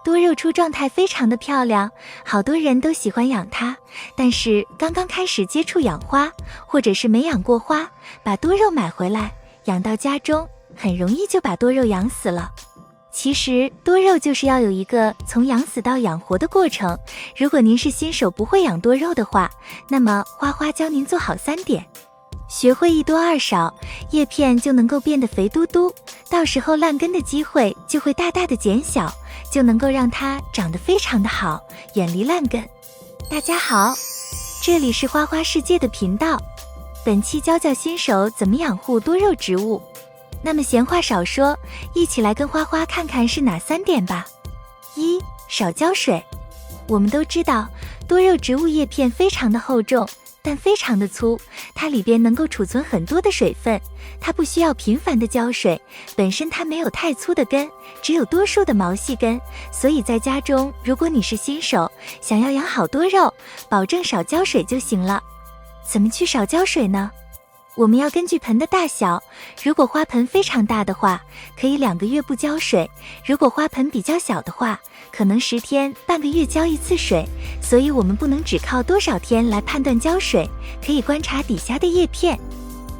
多肉出状态非常的漂亮，好多人都喜欢养它，但是刚刚开始接触养花，或者是没养过花，把多肉买回来养到家中，很容易就把多肉养死了。其实多肉就是要有一个从养死到养活的过程，如果您是新手不会养多肉的话，那么花花教您做好3点。学会一多二少，叶片就能够变得肥嘟嘟，到时候烂根的机会就会大大的减小，就能够让它长得非常的好，远离烂根。大家好，这里是花花世界的频道，本期教新手怎么养护多肉植物。那么闲话少说，一起来跟花花看看是哪3点吧。1. 少浇水。我们都知道，多肉植物叶片非常的厚重，但非常的粗，它里边能够储存很多的水分，它不需要频繁的浇水，本身它没有太粗的根，只有多数的毛细根，所以在家中，如果你是新手，想要养好多肉，保证少浇水就行了。怎么去少浇水呢？我们要根据盆的大小，如果花盆非常大的话，可以2个月不浇水，如果花盆比较小的话，可能10天半个月浇1次水，所以我们不能只靠多少天来判断浇水，可以观察底下的叶片。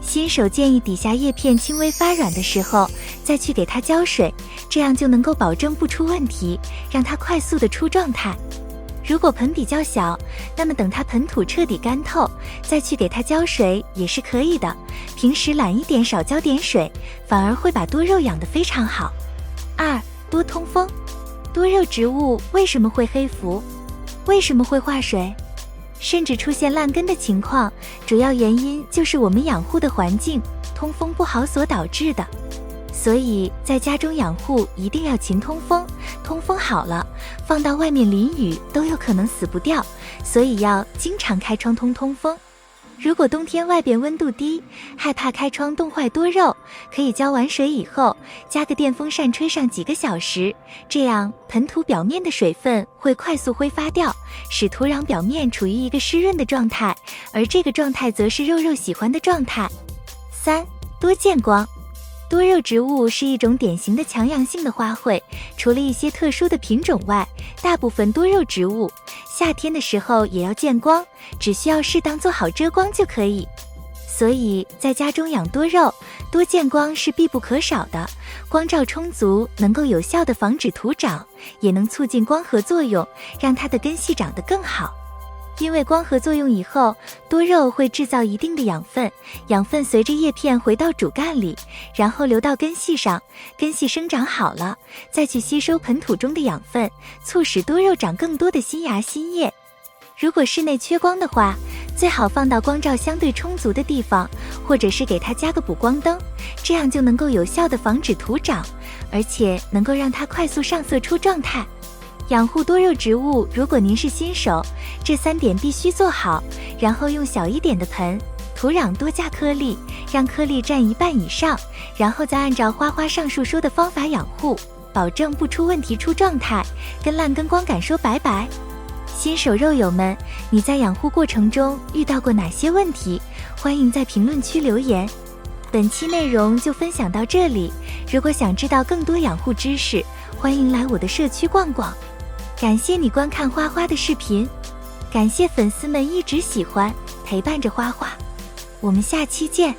新手建议底下叶片轻微发软的时候再去给它浇水，这样就能够保证不出问题，让它快速的出状态。如果盆比较小，那么等它盆土彻底干透，再去给它浇水也是可以的。平时懒一点，少浇点水，反而会把多肉养得非常好。2. 多通风。多肉植物为什么会黑浮？为什么会化水？甚至出现烂根的情况，主要原因就是我们养护的环境通风不好所导致的。所以在家中养护一定要勤通风，通风好了，放到外面淋雨都有可能死不掉，所以要经常开窗通风。如果冬天外边温度低，害怕开窗冻坏多肉，可以浇完水以后，加个电风扇吹上几个小时，这样盆土表面的水分会快速挥发掉，使土壤表面处于一个湿润的状态，而这个状态则是肉喜欢的状态。3. 多见光。多肉植物是一种典型的强阳性的花卉，除了一些特殊的品种外，大部分多肉植物夏天的时候也要见光，只需要适当做好遮光就可以。所以在家中养多肉，多见光是必不可少的，光照充足能够有效地防止土长，也能促进光合作用，让它的根系长得更好。因为光合作用以后，多肉会制造一定的养分，养分随着叶片回到主干里，然后流到根系上，根系生长好了，再去吸收盆土中的养分，促使多肉长更多的新芽新叶。如果室内缺光的话，最好放到光照相对充足的地方，或者是给它加个补光灯，这样就能够有效地防止土长，而且能够让它快速上色出状态。养护多肉植物，如果您是新手，这3点必须做好，然后用小一点的盆，土壤多加颗粒，让颗粒占1半以上，然后再按照花花上述说的方法养护，保证不出问题出状态，跟烂根光杆说拜拜。新手肉友们，你在养护过程中遇到过哪些问题？欢迎在评论区留言。本期内容就分享到这里，如果想知道更多养护知识，欢迎来我的社区逛逛。感谢你观看花花的视频，感谢粉丝们一直喜欢陪伴着花花，我们下期见。